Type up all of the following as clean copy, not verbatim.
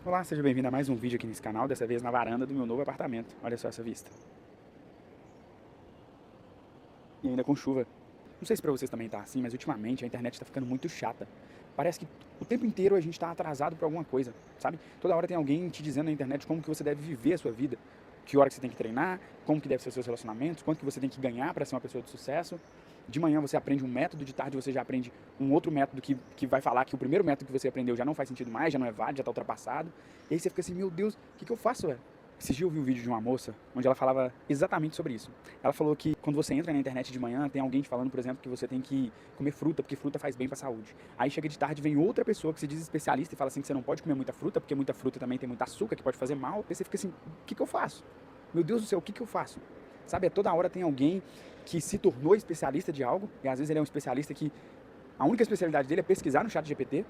Olá, seja bem-vindo a mais um vídeo aqui nesse canal, dessa vez na varanda do meu novo apartamento. Olha só essa vista. E ainda com chuva. Não sei se pra vocês também tá assim, mas ultimamente a internet tá ficando muito chata. Parece que o tempo inteiro a gente tá atrasado pra alguma coisa, sabe? Toda hora tem alguém te dizendo na internet como que você deve viver a sua vida. Que hora que você tem que treinar, como que deve ser os seus relacionamentos, quanto que você tem que ganhar pra ser uma pessoa de sucesso. De manhã você aprende um método, de tarde você já aprende um outro método que vai falar que o primeiro método que você aprendeu já não faz sentido mais, já não é válido, já tá ultrapassado. E aí você fica assim, meu Deus, o que eu faço, velho? Esses dias eu vi um vídeo de uma moça onde ela falava exatamente sobre isso. Ela falou que quando você entra na internet de manhã, tem alguém te falando, por exemplo, que você tem que comer fruta, porque fruta faz bem pra saúde. Aí chega de tarde, vem outra pessoa que se diz especialista e fala assim que você não pode comer muita fruta, porque muita fruta também tem muito açúcar, que pode fazer mal. Aí você fica assim, o que eu faço? Meu Deus do céu, o que eu faço? Sabe, é toda hora tem alguém que se tornou especialista de algo, e às vezes ele é um especialista que a única especialidade dele é pesquisar no chat GPT,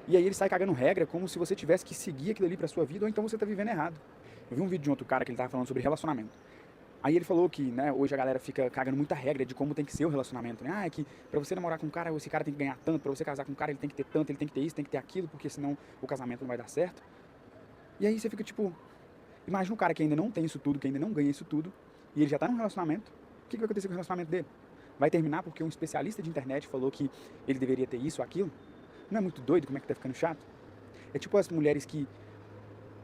e aí ele sai cagando regra como se você tivesse que seguir aquilo ali pra sua vida, ou então você tá vivendo errado. Eu vi um vídeo de um outro cara que ele tava falando sobre relacionamento. Aí ele falou que, né, hoje a galera fica cagando muita regra de como tem que ser o relacionamento, né? Ah, é que pra você namorar com um cara, esse cara tem que ganhar tanto, pra você casar com um cara, ele tem que ter tanto, ele tem que ter isso, tem que ter aquilo, porque senão o casamento não vai dar certo. E aí você fica tipo, imagina um cara que ainda não tem isso tudo, que ainda não ganha isso tudo, e ele já tá num relacionamento. O que vai acontecer com o relacionamento dele? Vai terminar porque um especialista de internet falou que ele deveria ter isso ou aquilo? Não é muito doido como é que tá ficando chato? É tipo as mulheres que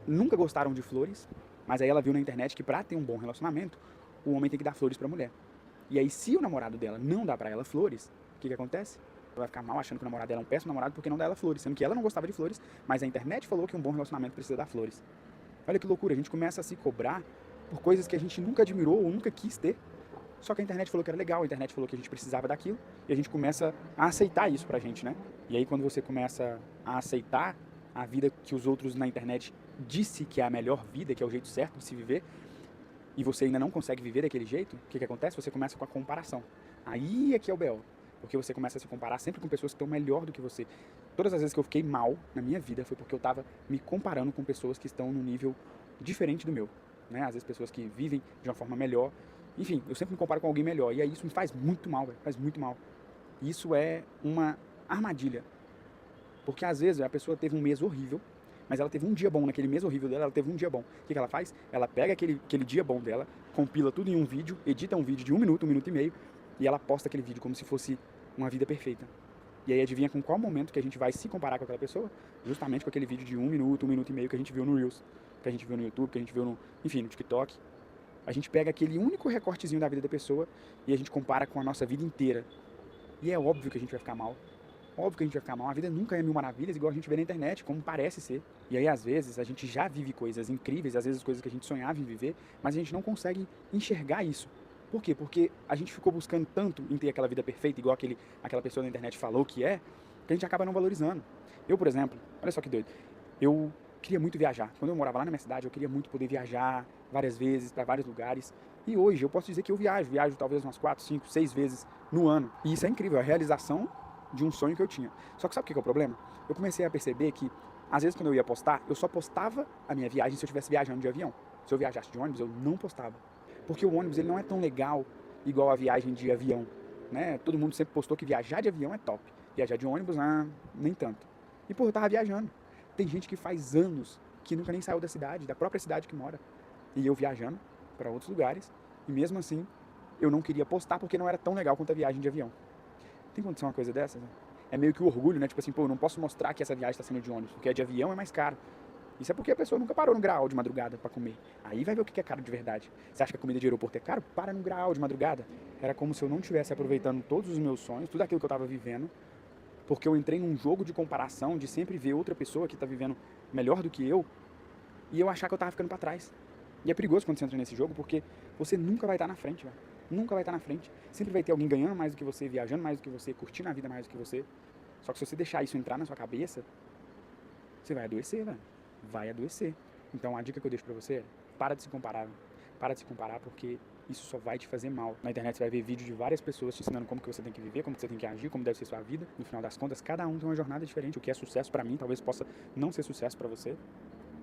nunca gostaram de flores, mas aí ela viu na internet que pra ter um bom relacionamento, o homem tem que dar flores pra mulher. E aí, se o namorado dela não dá pra ela flores, o que acontece? Ela vai ficar mal achando que o namorado dela é um péssimo namorado porque não dá ela flores, sendo que ela não gostava de flores, mas a internet falou que um bom relacionamento precisa dar flores. Olha que loucura, a gente começa a se cobrar por coisas que a gente nunca admirou ou nunca quis ter. Só que a internet falou que era legal, a internet falou que a gente precisava daquilo, e a gente começa a aceitar isso pra gente, né? E aí quando você começa a aceitar a vida que os outros na internet disse que é a melhor vida, que é o jeito certo de se viver, e você ainda não consegue viver daquele jeito, o que acontece? Você começa com a comparação. Aí é que é o B.O. Porque você começa a se comparar sempre com pessoas que estão melhor do que você. Todas as vezes que eu fiquei mal na minha vida foi porque eu estava me comparando com pessoas que estão num nível diferente do meu. Né? Às vezes pessoas que vivem de uma forma melhor. Enfim, eu sempre me comparo com alguém melhor. E aí isso me faz muito mal, velho. Faz muito mal. E isso é uma armadilha. Porque às vezes a pessoa teve um mês horrível, mas ela teve um dia bom naquele mês horrível dela, ela teve um dia bom. O que ela faz? Ela pega aquele dia bom dela, compila tudo em um vídeo, edita um vídeo de um minuto e meio, e ela posta aquele vídeo como se fosse uma vida perfeita. E aí adivinha com qual momento que a gente vai se comparar com aquela pessoa? Justamente com aquele vídeo de um minuto e meio que a gente viu no Reels, que a gente viu no YouTube, que a gente viu no, enfim, no TikTok. A gente pega aquele único recortezinho da vida da pessoa e a gente compara com a nossa vida inteira. E é óbvio que a gente vai ficar mal. Óbvio que a gente vai ficar mal. A vida nunca é mil maravilhas, igual a gente vê na internet, como parece ser. E aí, às vezes, a gente já vive coisas incríveis, às vezes coisas que a gente sonhava em viver, mas a gente não consegue enxergar isso. Por quê? Porque a gente ficou buscando tanto em ter aquela vida perfeita, igual aquela pessoa na internet falou que a gente acaba não valorizando. Eu, por exemplo, olha só que doido, eu queria muito viajar. Quando eu morava lá na minha cidade, eu queria muito poder viajar várias vezes, para vários lugares. E hoje eu posso dizer que eu viajo talvez umas 4, 5, 6 vezes no ano. E isso é incrível, a realização de um sonho que eu tinha. Só que sabe o que é o problema? Eu comecei a perceber que, às vezes, quando eu ia postar, eu só postava a minha viagem se eu estivesse viajando de avião. Se eu viajasse de ônibus, eu não postava. Porque o ônibus ele não é tão legal igual a viagem de avião. Né? Todo mundo sempre postou que viajar de avião é top. Viajar de ônibus, nem tanto. E pô, eu tava viajando. Tem gente que faz anos que nunca nem saiu da cidade, da própria cidade que mora. E eu viajando para outros lugares. E mesmo assim, eu não queria postar porque não era tão legal quanto a viagem de avião. Tem condição uma coisa dessas? Né? É meio que o orgulho, né? Tipo assim, pô, eu não posso mostrar que essa viagem está sendo de ônibus, porque a de avião é mais caro. Isso é porque a pessoa nunca parou no graal de madrugada para comer. Aí vai ver o que é caro de verdade. Você acha que a comida de aeroporto é caro? Para no graal de madrugada. Era como se eu não estivesse aproveitando todos os meus sonhos, tudo aquilo que eu estava vivendo, porque eu entrei num jogo de comparação, de sempre ver outra pessoa que está vivendo melhor do que eu, e eu achar que eu estava ficando para trás. E é perigoso quando você entra nesse jogo, porque você nunca vai estar na frente, velho. Nunca vai estar na frente. Sempre vai ter alguém ganhando mais do que você, viajando mais do que você, curtindo a vida mais do que você. Só que se você deixar isso entrar na sua cabeça, você vai adoecer, velho. Vai adoecer. Então a dica que eu deixo pra você é: para de se comparar, véio. Para de se comparar porque isso só vai te fazer mal. Na internet você vai ver vídeos de várias pessoas te ensinando como que você tem que viver, como que você tem que agir, como deve ser sua vida. No final das contas, cada um tem uma jornada diferente. O que é sucesso pra mim talvez possa não ser sucesso pra você.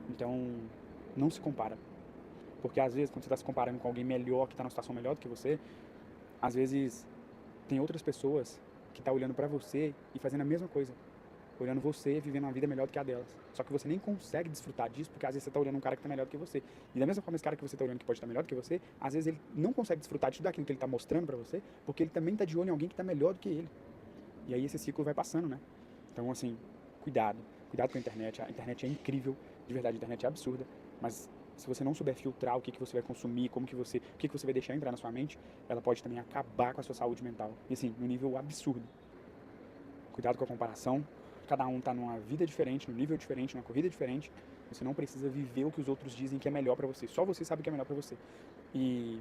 Então, não se compara. Porque às vezes, quando você está se comparando com alguém melhor, que está numa situação melhor do que você, às vezes tem outras pessoas que estão olhando para você e fazendo a mesma coisa. olhando você, vivendo uma vida melhor do que a delas. Só que você nem consegue desfrutar disso, porque às vezes você tá olhando um cara que tá melhor do que você. E da mesma forma, esse cara que você tá olhando que pode estar melhor do que você, às vezes ele não consegue desfrutar de tudo aquilo que ele tá mostrando pra você, porque ele também tá de olho em alguém que tá melhor do que ele. E aí esse ciclo vai passando, né? Então, assim, cuidado. Cuidado com a internet. A internet é incrível, de verdade, a internet é absurda, mas se você não souber filtrar o que você vai consumir, o que você vai deixar entrar na sua mente, ela pode também acabar com a sua saúde mental. E assim, num nível absurdo. Cuidado com a comparação. Cada um tá numa vida diferente, num nível diferente, numa corrida diferente. Você não precisa viver o que os outros dizem que é melhor pra você. Só você sabe o que é melhor pra você. E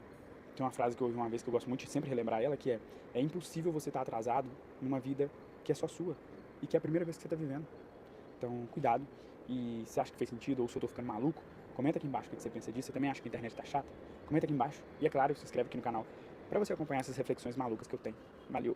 tem uma frase que eu ouvi uma vez que eu gosto muito de sempre relembrar ela, que é impossível você estar atrasado numa vida que é só sua e que é a primeira vez que você está vivendo. Então, cuidado. E se acha que fez sentido ou se eu tô ficando maluco, comenta aqui embaixo o que você pensa disso. Você também acha que a internet tá chata? Comenta aqui embaixo. E é claro, se inscreve aqui no canal para você acompanhar essas reflexões malucas que eu tenho. Valeu!